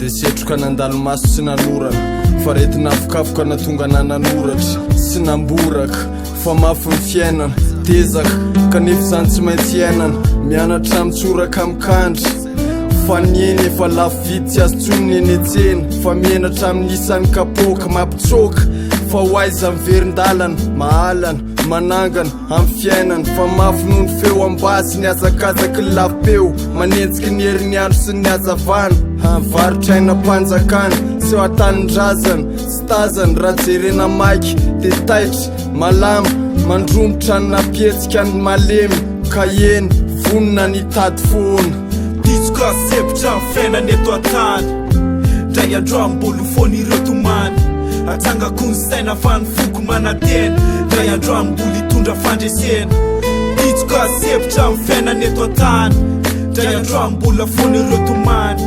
de setroka nandalo maso tsy nanorana fa retina afokafoka natonga nananoratra sy namboraka fa mafy ny fiainana tezaka kanefa zany tsy maintsy iainana mianatra mitsoraka mikandry fa nieny efa lafo vidy tsy azo tsony eny etsena fa mianatra amin'isany kapoka mampitsoka fa hoaiza miverin-dalana mahalana manangana amin'ny fiainana fa mafy noho ny feo ambasy ny azakazaka ny lafo-peo manenjiky ny herin'ny andro sy ny hazavana avarotra aina mpanjakana sy eo atanin-drazana sy tazany raha jerena maiky de taitra malama mandromotra ny napietsika ny malemy ka eny vonona ny tady foana Ditsuka sepitra fiainana eto an-tany Dray androam-bolo fony ireo tomany Atsangako ny saina fa ny foko manatena Dray androam-bolo hitondra fandresena Ditsuka sepitra fiainana eto an-tany Dray androam-bolo fony ireo tomany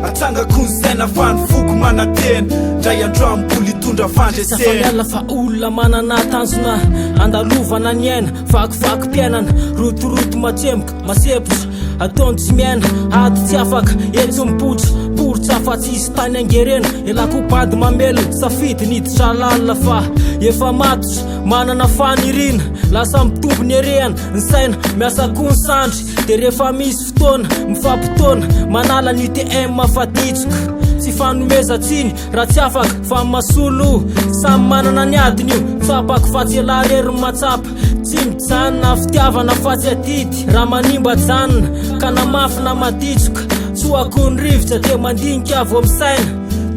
Atsangako ny saina fa ny foko manatena Dray androam-bolo hitondra fandresena Safaliala fa olona manana tanjona Andalovana ny aina vakivakim-piainana Rotoroto matsemboka masepotra Ataony tsy miaina ady tsy afaka etsy mipotra Poritra fa tsy isy tany angerena Elako bady mamelona safidy niditra lalina fa efa matotra manana fanirina Lasa mitombo ny erehana ny saina miasa koa ny sandry De rehefa misy fotoana mifampitona Manala ny UTM mafaditsoka Tsy fanomeza tsiny raha tsy afaka fa masolo Samy manana ny adiny io Tsapako fa tsy elarery matsapa Tsy mijanona fitiavana fa tsy atity Raha manimba janona ka namafy na maditsoka Tsoako ny rivotra de mandinika avy amin'saina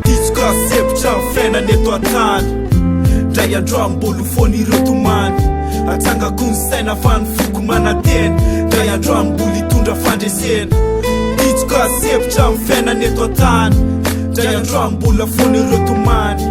Ditsuka sepitra fiainana eto an-tany Dray androam-bolo fony ireo tomany Atsangako ny saina fa ny foko manatena Dray androam-bolo hitondra fandresena Ditsuka sepitra fiainana eto an-tany Dray androam-bolo fony ireo tomany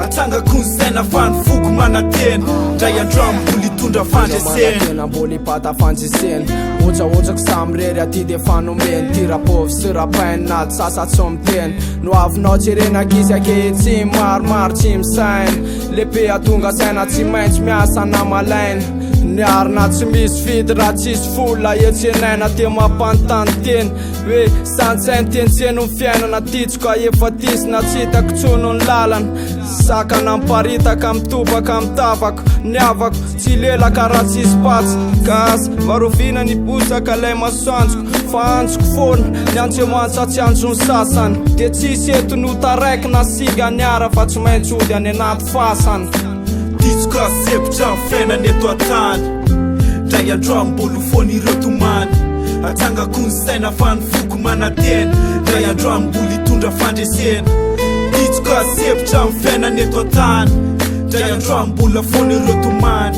Atsangako ny saina fa ny foko manatena Dray androam-bolo hitondra fandresena Tena mbola hipata fanjisena Ohatraohatrako samy rery aty de fanomeny Ty rapovy sy rapainy nady sasa tsy miteny No avinao tserena kisy aketsy maromaro tsy misaina Lehibe atonga saina tsy maintsy miasa na malaina Niarina tsy misy fidy raha tsisy fola etsenaina te mampanontany teny Hoe santsainy tentseno ny fiainana Ditsuka efa tisina tsy hitako tsono ny lalana Sakana miparitaka mitopaka mitavako Niavako tsy lelaka raha tsisy patsy Gas varovina ny bosaka lay masoanjoko Fa anjoko foana ny antsemoantsa tsy anjo ny sasany De tsisy eto no taraiky na siga niara Fa tsy maintsy ody any anaty fasany Ditsuka sepitra fiainana eto an-tany Dray androam-bolo fony ireo tomany Atsangako ny saina fa ny foko manatena Dray androam-bolo hitondra fandresena Ditsuka sepitra fiainana eto an-tany Dray androam-bolo fony ireo tomany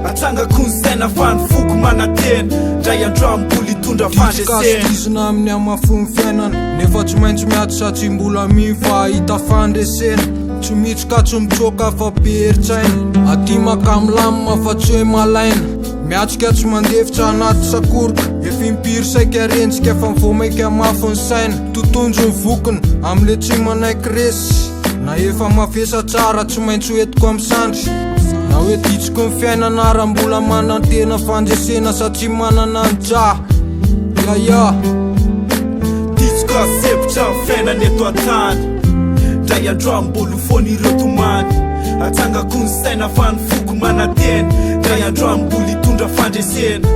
Atsangako ny saina fa ny foko manatena Dray androam-bolo hitondra fandresena Ditsuka amin'ny amafony fiainana Nefa tsy maintsy miatotra tsy mbola mifahita fandresena Tsy mitsoka tsy mitsoka fa beritsaina Aty makamolamina fa tsy hoe malaina Miatrika tsy mandefitra anaty sakoroka Efa impiry saika rentsika efa mivomaika mafy ny saina Totonjo ny vokiny amle tsy manaiky resy Na efa mafesa tsara tsy maintsy hoetiko amin'ny sandry Na hoe ditsuko ny fiainana raha mbola manantena fandresena Satria manana ny dra Ya Ditsuka sepitra fiainana eto an-tany Dray androam-bolo fony ireo tomany Atsangako ny saina fa ny foko manatena Dray androam-bolo hitondra fandresena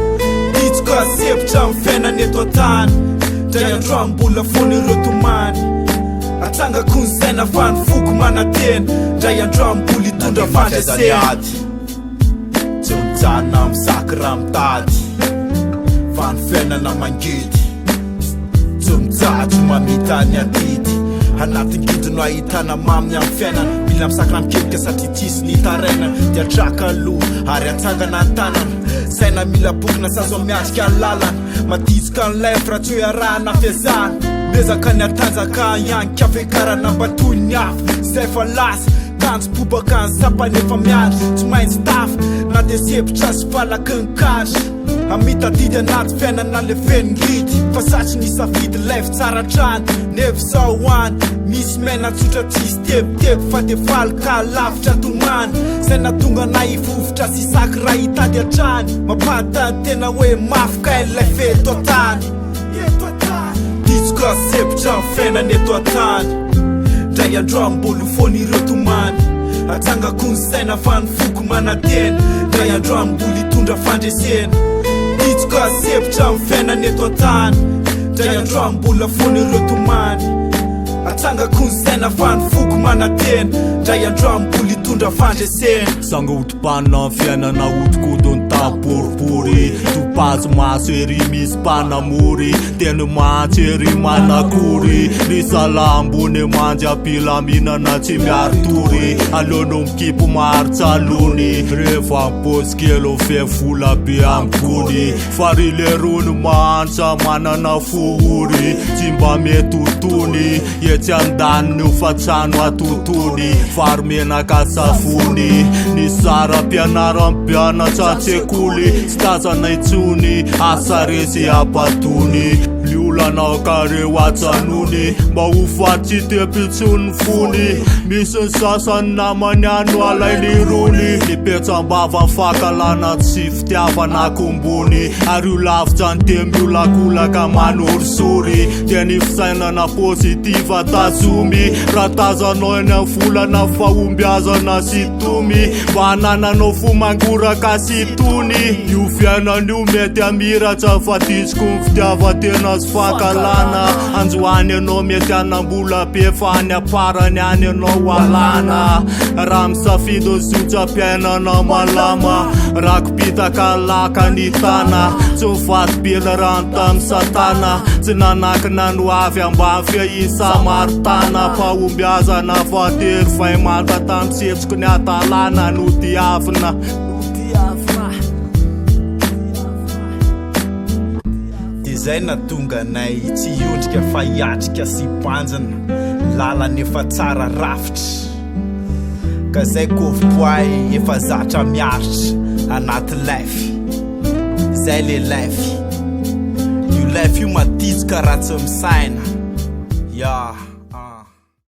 Ditsuka sepitra fiainana eto an-tany Dray androam-bolo fony ireo tomany Atsangako ny saina fa ny foko manatena Dray androam-bolo hitondra fandresena Tsy mijanona mizaky raha mitady Fa ny fiainana mangidy Tsy mijatsy mamita ny atidy Anaty ngidy no ahitana maminy amin'ny fiainana Mila misakra mikepika satria tsisy ny taraina Dia traka aloha ary atsangana ny tanana Saina mila bokina sazo miatrika ny lalana Maditsoka ny lefra tsy hoe arahana fiazana Mezaka ny atanjaka ianika fiakarana mba toy ny hafa Zay fa lasa tanjo bobaka ny sapany efa miandry Tsy maintsy tafa na de sepitra sy valaky ny kandry Amita didy anaty fiainana le feno ngity Fa satry ny safidy lef tsara trany Nevo sao any Misy mena tsotra tsisy tebotebo Fa de faly ka lavitra tomany Saina tonga na ivovotra sy saky raha hitady atrany Mampatany tena hoe mafy ka ilay feto tany Ditsoka sepitra ny fiainana eto an-tany Ndray androany mbolo fon'ireo tomany Atsangako ny saina fa ny foko manantena Ndray androany mbola hitondra fandresena Ditsoka sepitra ny fiainana eto an-tany Ndray androany mbola fon'ireo tomany Atsangako ny saina fa ny foko manantena Ndray androany mbola hitondra fandresena Sanga otopana fiainana otokodony taporipory Topazo maso ery misy mpanamory Teny matsery manakory Ry salambony manjy ampilaminana tsy miaritory Alono mikipo maritsalony Rehefa mipôsy kelo fevola be ambony Fary lerony mahantra manana fohory Tsy mba mety otony Etsy andaniny ho fatrano atotony Fary menaka safony Ny sara mpianara mpianatra an-tsekoly Tsy tazana itsony asa resy apatony Liolana kareo atsanony Mba ho faty tepitsony fony Misy ny sasany namany ano alainy rony Nipetsam-bava ny fakalana tsy fitiavana kombony Ary io lavitra ny temy io lakolaka manorisory Dia ny fisainana pozitiva tazomy Raha tazanao eny amin'ny volana fahombiazana sy tomy Mba hanananao fo mangoraka sy tony Io fiainana io mety amiratra fa ditsiko ny fitiavatena sy fakalana Anjoany anao mety anambola be fa any aparany any anao alana Raha misafidy zotsa-piainana malama Raha kopitaka laka ny tana Tsy mivaty bela rano tamy satana Tsy nanakina no avy ambany feisa maritana Fahombiazana fatery faimanta tamy setsiko ny atalana no diavina Izay natonga nay tsy iondrika fa hiatrika sy panjana Lalana efa tsara rafitra Ka zay kovipoay efa zatra miaritra Anaty lefy Zay le lefy Io lefy io matitsika raha tsy misaina Ya